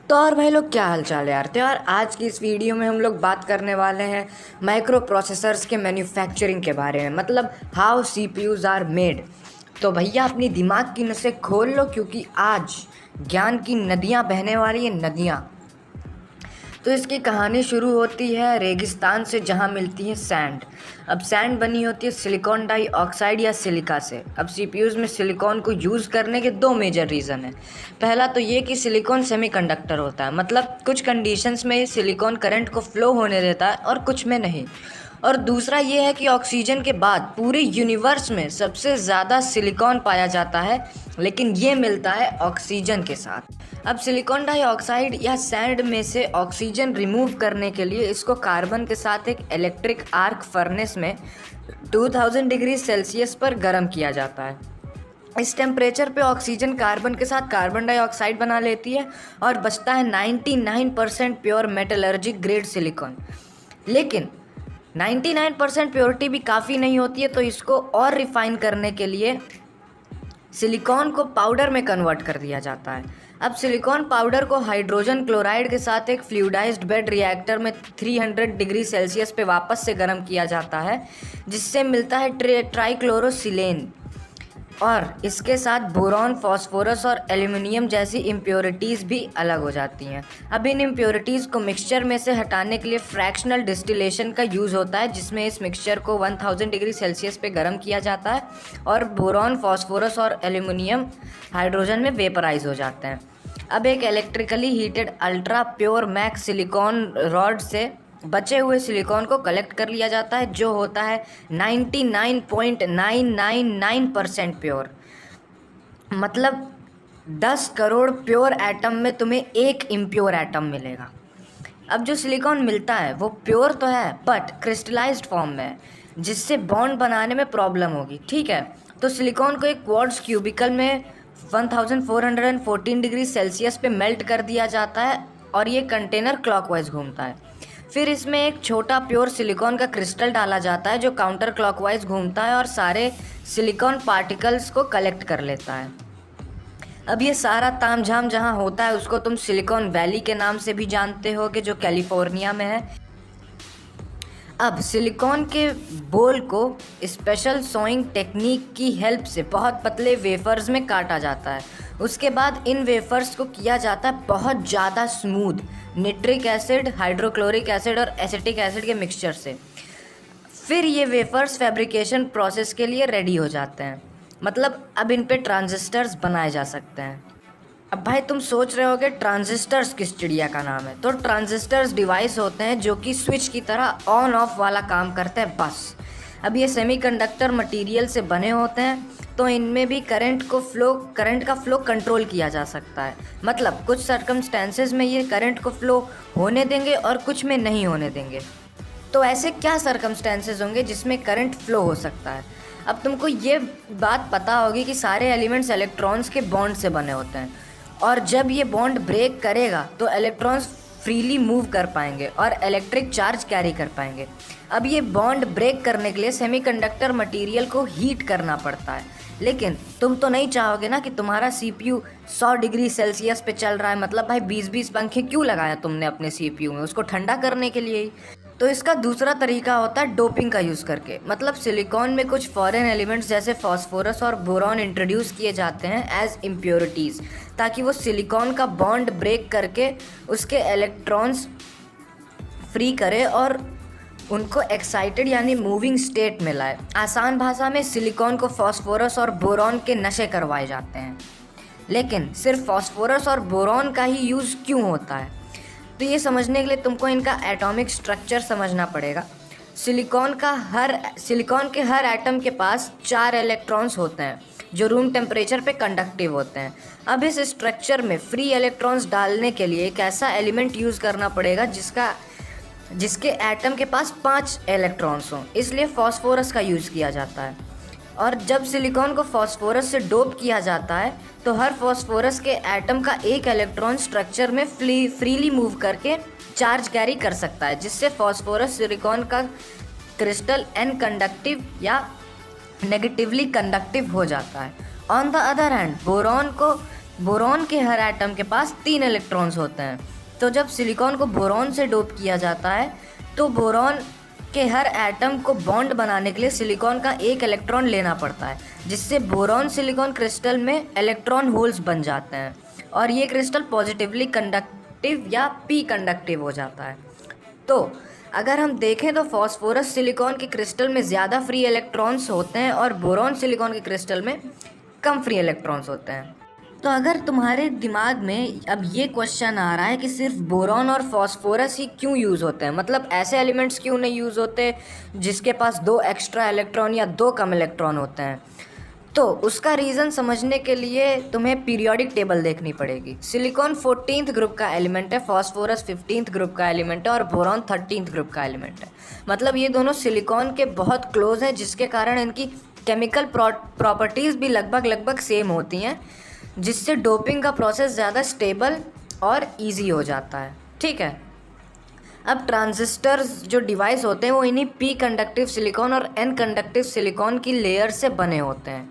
तो और भाई लोग, क्या हाल चाल है यार। तो यार आज की इस वीडियो में हम लोग बात करने वाले हैं माइक्रो प्रोसेसर्स के मैन्युफैक्चरिंग के बारे में, मतलब हाउ सीपीयूज आर मेड। तो भैया अपनी दिमाग की नसें खोल लो, क्योंकि आज ज्ञान की नदियाँ बहने वाली हैं, नदियाँ। तो इसकी कहानी शुरू होती है रेगिस्तान से, जहाँ मिलती है सैंड। अब सैंड बनी होती है सिलिकॉन डाइऑक्साइड या सिलिका से। अब सीपीयूज़ में सिलिकॉन को यूज़ करने के दो मेजर रीज़न है। पहला तो ये कि सिलिकॉन सेमीकंडक्टर होता है, मतलब कुछ कंडीशंस में सिलिकॉन करंट को फ्लो होने देता है और कुछ में नहीं। और दूसरा ये है कि ऑक्सीजन के बाद पूरे यूनिवर्स में सबसे ज़्यादा सिलिकॉन पाया जाता है, लेकिन ये मिलता है ऑक्सीजन के साथ। अब सिलिकॉन डाइऑक्साइड या सैंड में से ऑक्सीजन रिमूव करने के लिए इसको कार्बन के साथ एक इलेक्ट्रिक आर्क फर्नेस में 2000 डिग्री सेल्सियस पर गर्म किया जाता है। इस टेम्परेचर पे ऑक्सीजन कार्बन के साथ कार्बन डाइऑक्साइड बना लेती है और बचता है 99% प्योर मेटलर्जिक ग्रेड सिलिकॉन। लेकिन 99% प्योरिटी भी काफ़ी नहीं होती है, तो इसको और रिफाइन करने के लिए सिलिकॉन को पाउडर में कन्वर्ट कर दिया जाता है। अब सिलिकॉन पाउडर को हाइड्रोजन क्लोराइड के साथ एक फ्लूइडाइज्ड बेड रिएक्टर में 300 डिग्री सेल्सियस पे वापस से गर्म किया जाता है, जिससे मिलता है ट्राइक्लोरोसिलेन। और इसके साथ बोरॉन, फास्फोरस और एल्युमिनियम जैसी इम्प्योरिटीज़ भी अलग हो जाती हैं। अब इन इम्प्योरिटीज़ को मिक्सचर में से हटाने के लिए फ्रैक्शनल डिस्टिलेशन का यूज़ होता है, जिसमें इस मिक्सचर को 1000 डिग्री सेल्सियस पे गर्म किया जाता है और बोरॉन, फास्फोरस और एल्युमिनियम हाइड्रोजन में वेपराइज हो जाते हैं। अब एक electrically heated ultra pure max silicon rod से बचे हुए सिलिकॉन को कलेक्ट कर लिया जाता है, जो होता है 99.999% प्योर। मतलब 10 करोड़ प्योर एटम में तुम्हें एक इम्प्योर एटम मिलेगा। अब जो सिलिकॉन मिलता है वो प्योर तो है, बट क्रिस्टलाइज्ड फॉर्म में है, जिससे बॉन्ड बनाने में प्रॉब्लम होगी। ठीक है, तो सिलिकॉन को एक क्वार्ट्ज क्यूबिकल में 1414 डिग्री सेल्सियस पे मेल्ट कर दिया जाता है और ये कंटेनर क्लॉकवाइज घूमता है। फिर इसमें एक छोटा प्योर सिलिकॉन का क्रिस्टल डाला जाता है, जो काउंटर क्लॉकवाइज घूमता है और सारे सिलिकॉन पार्टिकल्स को कलेक्ट कर लेता है। अब ये सारा तामझाम जहाँ होता है उसको तुम सिलिकॉन वैली के नाम से भी जानते हो, कि जो कैलिफोर्निया में है। अब सिलिकॉन के बोल को स्पेशल सोइंग टेक्निक की हेल्प से बहुत पतले वेफर्स में काटा जाता है। उसके बाद इन वेफर्स को किया जाता है बहुत ज़्यादा smooth nitric acid, hydrochloric acid और एसिटिक एसिड के मिक्सचर से। फिर ये वेफर्स फैब्रिकेशन प्रोसेस के लिए रेडी हो जाते हैं, मतलब अब इन पे ट्रांजिस्टर्स बनाए जा सकते हैं। अब भाई तुम सोच रहे होगे ट्रांजिस्टर्स किस चिड़िया का नाम है। तो ट्रांजिस्टर्स डिवाइस होते हैं जो कि स्विच की तरह ऑन ऑफ वाला काम करते हैं, बस। अब ये सेमीकंडक्टर मटेरियल से बने होते हैं, तो इनमें भी करंट का फ्लो कंट्रोल किया जा सकता है। मतलब कुछ सर्कमस्टेंसेस में ये करंट को फ्लो होने देंगे और कुछ में नहीं होने देंगे। तो ऐसे क्या सर्कमस्टेंसेस होंगे जिसमें करंट फ्लो हो सकता है। अब तुमको ये बात पता होगी कि सारे एलिमेंट्स इलेक्ट्रॉन्स के बॉन्ड से बने होते हैं, और जब ये बॉन्ड ब्रेक करेगा तो इलेक्ट्रॉन्स फ्रीली मूव कर पाएंगे और इलेक्ट्रिक चार्ज कैरी कर पाएंगे। अब ये बॉन्ड ब्रेक करने के लिए सेमीकंडक्टर मटेरियल को हीट करना पड़ता है। लेकिन तुम तो नहीं चाहोगे ना कि तुम्हारा सीपीयू 100 डिग्री सेल्सियस पे चल रहा है। मतलब भाई 20-20 पंखे क्यों लगाया तुमने अपने सीपीयू में, उसको ठंडा करने के लिए ही। तो इसका दूसरा तरीका होता है डोपिंग का यूज़ करके। मतलब सिलिकॉन में कुछ फॉरेन एलिमेंट्स जैसे फास्फोरस और बोरॉन इंट्रोड्यूस किए जाते हैं एज इम्प्योरिटीज़, ताकि वो सिलिकॉन का बॉन्ड ब्रेक करके उसके इलेक्ट्रॉन्स फ्री करे और उनको एक्साइटेड यानी मूविंग स्टेट में लाए। आसान भाषा में सिलिकॉन को फास्फोरस और बोरॉन के नशे करवाए जाते हैं। लेकिन सिर्फ फास्फोरस और बोरॉन का ही यूज़ क्यों होता है, तो ये समझने के लिए तुमको इनका एटॉमिक स्ट्रक्चर समझना पड़ेगा। सिलिकॉन के हर एटम के पास 4 इलेक्ट्रॉन्स होते हैं, जो रूम टेम्परेचर पे कंडक्टिव होते हैं। अब इस स्ट्रक्चर में फ्री इलेक्ट्रॉन्स डालने के लिए एक ऐसा एलिमेंट यूज़ करना पड़ेगा जिसके एटम के पास 5 इलेक्ट्रॉन्स हों, इसलिए फास्फोरस का यूज़ किया जाता है। और जब सिलिकॉन को फास्फोरस से डोप किया जाता है, तो हर फास्फोरस के एटम का एक इलेक्ट्रॉन स्ट्रक्चर में फ्रीली मूव करके चार्ज कैरी कर सकता है, जिससे फास्फोरस सिलिकॉन का क्रिस्टल एन कंडक्टिव या नेगेटिवली कंडक्टिव हो जाता है। On the other hand boron को बोरॉन के हर एटम के पास 3 इलेक्ट्रॉन्स होते हैं। तो जब सिलिकॉन को बोरॉन से डोप किया जाता है तो बोरॉन के हर एटम को बॉन्ड बनाने के लिए सिलिकॉन का 1 इलेक्ट्रॉन लेना पड़ता है, जिससे बोरॉन सिलिकॉन क्रिस्टल में इलेक्ट्रॉन होल्स बन जाते हैं और ये क्रिस्टल पॉजिटिवली कंडक्टिव या पी कंडक्टिव हो जाता है। तो अगर हम देखें तो फॉस्फोरस सिलिकॉन के क्रिस्टल में ज़्यादा फ्री इलेक्ट्रॉन्स होते हैं और बोरॉन सिलिकॉन के क्रिस्टल में कम फ्री इलेक्ट्रॉन्स होते हैं। तो अगर तुम्हारे दिमाग में अब ये क्वेश्चन आ रहा है कि सिर्फ बोरॉन और फॉस्फोरस ही क्यों यूज़ होते हैं, मतलब ऐसे एलिमेंट्स क्यों नहीं यूज़ होते जिसके पास 2 एक्स्ट्रा इलेक्ट्रॉन या 2 कम इलेक्ट्रॉन होते हैं, तो उसका रीज़न समझने के लिए तुम्हें पीरियोडिक टेबल देखनी पड़ेगी। सिलिकॉन 14th ग्रुप का एलिमेंट है, फॉस्फोरस 15th ग्रुप का एलिमेंट है और बोरॉन 13th ग्रुप का एलिमेंट है। मतलब ये दोनों सिलिकॉन के बहुत क्लोज हैं, जिसके कारण इनकी केमिकल प्रॉपर्टीज़ भी लगभग सेम होती हैं, जिससे डोपिंग का प्रोसेस ज़्यादा स्टेबल और इजी हो जाता है। ठीक है, अब ट्रांजिस्टर्स जो डिवाइस होते हैं वो इन्हीं पी कंडक्टिव सिलिकॉन और एन कंडक्टिव सिलिकॉन की लेयर से बने होते हैं,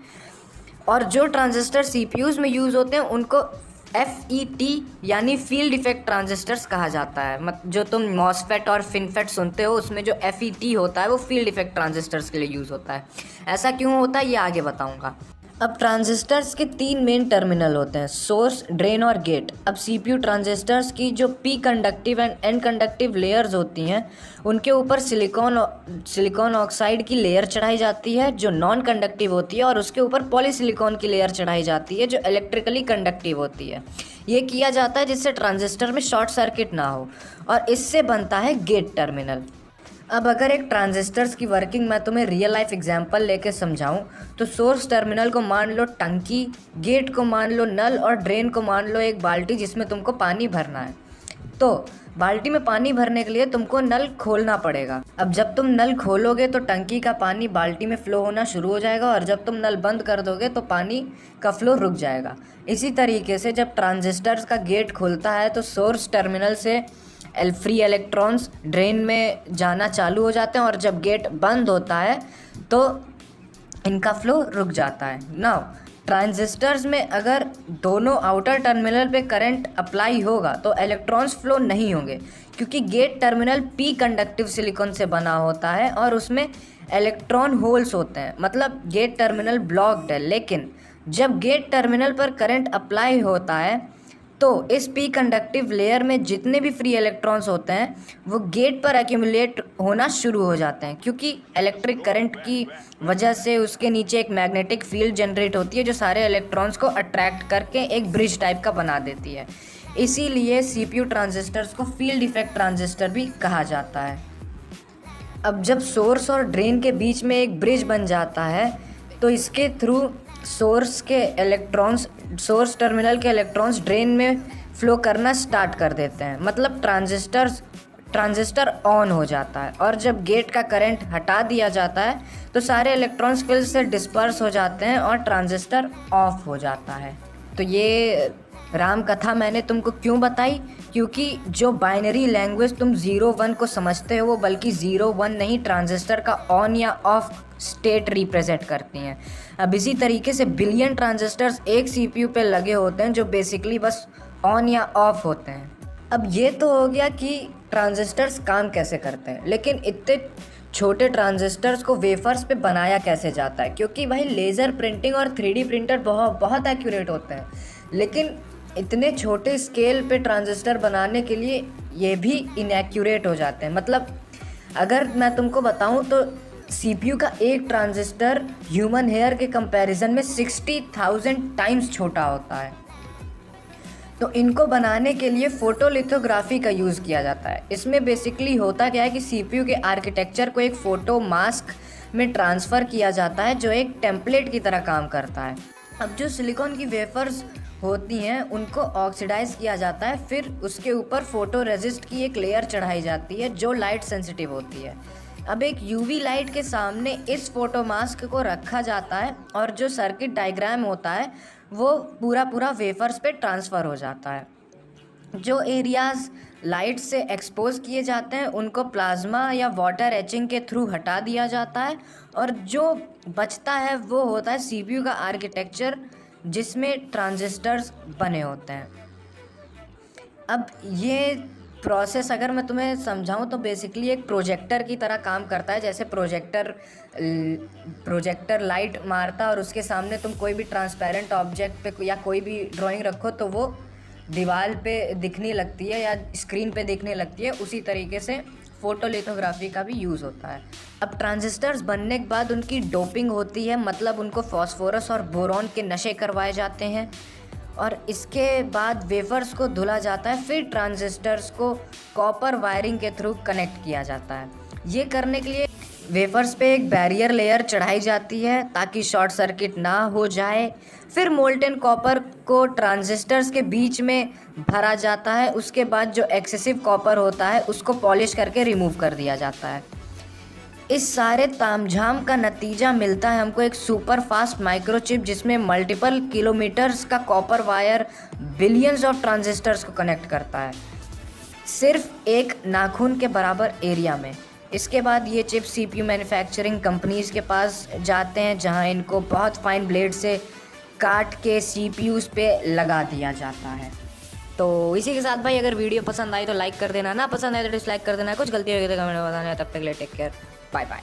और जो ट्रांजिस्टर सीपीयूज़ में यूज़ होते हैं उनको FET यानी फील्ड इफेक्ट ट्रांजिस्टर्स कहा जाता है। जो तुम मॉसफेट और फिनफेट सुनते हो उसमें जो FET होता है वो फील्ड इफेक्ट ट्रांजिस्टर्स के लिए यूज़ होता है। ऐसा क्यों होता है ये आगे बताऊंगा। अब ट्रांजिस्टर्स के 3 मेन टर्मिनल होते हैं, सोर्स, ड्रेन और गेट। अब CPU ट्रांजिस्टर्स की जो P conductive and N conductive layers होती हैं उनके ऊपर सिलिकॉन ऑक्साइड की लेयर चढ़ाई जाती है जो नॉन कंडक्टिव होती है, और उसके ऊपर पॉलीसिलिकॉन की लेयर चढ़ाई जाती है जो इलेक्ट्रिकली कंडक्टिव होती है। ये किया जाता है जिससे ट्रांजिस्टर में शॉर्ट सर्किट ना हो, और इससे बनता है गेट टर्मिनल। अब अगर एक ट्रांजिस्टर्स की वर्किंग मैं तुम्हें रियल लाइफ एग्जांपल लेके समझाऊं तो सोर्स टर्मिनल को मान लो टंकी, गेट को मान लो नल और ड्रेन को मान लो एक बाल्टी जिसमें तुमको पानी भरना है। तो बाल्टी में पानी भरने के लिए तुमको नल खोलना पड़ेगा। अब जब तुम नल खोलोगे तो टंकी का पानी बाल्टी में फ्लो होना शुरू हो जाएगा, और जब तुम नल बंद कर दोगे तो पानी का फ्लो रुक जाएगा। इसी तरीके से जब ट्रांजिस्टर्स का गेट खुलता है तो सोर्स टर्मिनल से फ्री इलेक्ट्रॉन्स ड्रेन में जाना चालू हो जाते हैं, और जब गेट बंद होता है तो इनका फ्लो रुक जाता है। नाउ ट्रांजिस्टर्स में अगर दोनों आउटर टर्मिनल पे करंट अप्लाई होगा तो इलेक्ट्रॉन्स फ्लो नहीं होंगे, क्योंकि gate terminal P conductive silicon से बना होता है और उसमें इलेक्ट्रॉन होल्स होते हैं, मतलब गेट टर्मिनल ब्लॉक्ड है। लेकिन जब गेट टर्मिनल पर करंट अप्लाई होता है तो इस पी कंडक्टिव लेयर में जितने भी फ्री इलेक्ट्रॉन्स होते हैं वो गेट पर एक्यूमुलेट होना शुरू हो जाते हैं, क्योंकि इलेक्ट्रिक करंट की वजह से उसके नीचे एक मैग्नेटिक फील्ड जनरेट होती है जो सारे इलेक्ट्रॉन्स को अट्रैक्ट करके एक ब्रिज टाइप का बना देती है। इसीलिए CPU ट्रांजिस्टर्स को फील्ड इफेक्ट ट्रांजिस्टर भी कहा जाता है। अब जब सोर्स और ड्रेन के बीच में एक ब्रिज बन जाता है तो इसके थ्रू सोर्स टर्मिनल के इलेक्ट्रॉन्स ड्रेन में फ्लो करना स्टार्ट कर देते हैं, मतलब ट्रांजिस्टर ऑन हो जाता है। और जब गेट का करंट हटा दिया जाता है तो सारे इलेक्ट्रॉन्स फिर से डिस्पर्स हो जाते हैं और ट्रांजिस्टर ऑफ हो जाता है। तो ये राम कथा मैंने तुमको क्यों बताई, क्योंकि जो बाइनरी लैंग्वेज तुम 0-1 को समझते हो वो बल्कि 0-1 नहीं, ट्रांजिस्टर का ऑन या ऑफ स्टेट रिप्रेजेंट करती हैं। अब इसी तरीके से बिलियन ट्रांजिस्टर्स एक CPU पे लगे होते हैं जो बेसिकली बस ऑन या ऑफ होते हैं। अब ये तो हो गया कि ट्रांजिस्टर्स काम कैसे करते हैं, लेकिन इतने छोटे ट्रांजिस्टर्स को वेफर्स पे बनाया कैसे जाता है, क्योंकि भाई लेज़र प्रिंटिंग और 3D प्रिंटर बहुत एक्यूरेट होते हैं, लेकिन इतने छोटे स्केल पे ट्रांजिस्टर बनाने के लिए ये भी इनएक्यूरेट हो जाते हैं। मतलब अगर मैं तुमको बताऊं तो CPU का एक ट्रांजिस्टर ह्यूमन हेयर के कंपैरिजन में 60,000 टाइम्स छोटा होता है। तो इनको बनाने के लिए फोटोलिथोग्राफी का यूज़ किया जाता है। इसमें बेसिकली होता क्या है कि CPU के आर्किटेक्चर को एक फ़ोटो मास्क में ट्रांसफ़र किया जाता है जो एक टेम्पलेट की तरह काम करता है। अब जो सिलिकॉन की वेफर्स होती हैं उनको ऑक्सीडाइज किया जाता है, फिर उसके ऊपर फोटो रेजिस्ट की एक लेयर चढ़ाई जाती है जो लाइट सेंसिटिव होती है। अब एक UV लाइट के सामने इस फोटो मास्क को रखा जाता है और जो सर्किट डायग्राम होता है वो पूरा वेफर्स पे ट्रांसफ़र हो जाता है। जो एरियाज़ लाइट से एक्सपोज किए जाते हैं उनको प्लाज्मा या वाटर एचिंग के थ्रू हटा दिया जाता है, और जो बचता है वो होता है CPU का आर्किटेक्चर जिसमें ट्रांजिस्टर्स बने होते हैं। अब ये प्रोसेस अगर मैं तुम्हें समझाऊं तो बेसिकली एक प्रोजेक्टर की तरह काम करता है। जैसे प्रोजेक्टर लाइट मारता है और उसके सामने तुम कोई भी ट्रांसपेरेंट ऑब्जेक्ट पे या कोई भी ड्राइंग रखो तो वो दीवार पे दिखने लगती है या स्क्रीन पे दिखने लगती है। उसी तरीके से फोटोलिथोग्राफी का भी यूज़ होता है। अब ट्रांजिस्टर्स बनने के बाद उनकी डोपिंग होती है, मतलब उनको फास्फोरस और बोरॉन के नशे करवाए जाते हैं और इसके बाद वेफर्स को धुला जाता है। फिर ट्रांजिस्टर्स को कॉपर वायरिंग के थ्रू कनेक्ट किया जाता है। ये करने के लिए वेफर्स पे एक बैरियर लेयर चढ़ाई जाती है ताकि शॉर्ट सर्किट ना हो जाए। फिर मोल्टेन कॉपर को ट्रांजिस्टर्स के बीच में भरा जाता है। उसके बाद जो एक्सेसिव कॉपर होता है उसको पॉलिश करके रिमूव कर दिया जाता है। इस सारे तामझाम का नतीजा मिलता है हमको एक सुपर फास्ट माइक्रोचिप जिसमें मल्टीपल किलोमीटर्स का copper wire billions of transistors को कनेक्ट करता है, सिर्फ एक नाखून के बराबर एरिया में। इसके बाद ये चिप CPU मैन्युफैक्चरिंग कंपनीज़ के पास जाते हैं जहां इनको बहुत फाइन ब्लेड से काट के CPUs पे लगा दिया जाता है। तो इसी के साथ भाई अगर वीडियो पसंद आई तो लाइक कर देना, ना पसंद आए तो डिसलाइक कर देना। कुछ गलती होगी तो कमेंट में बताना। तब तक के लिए टेक केयर, बाय बाय।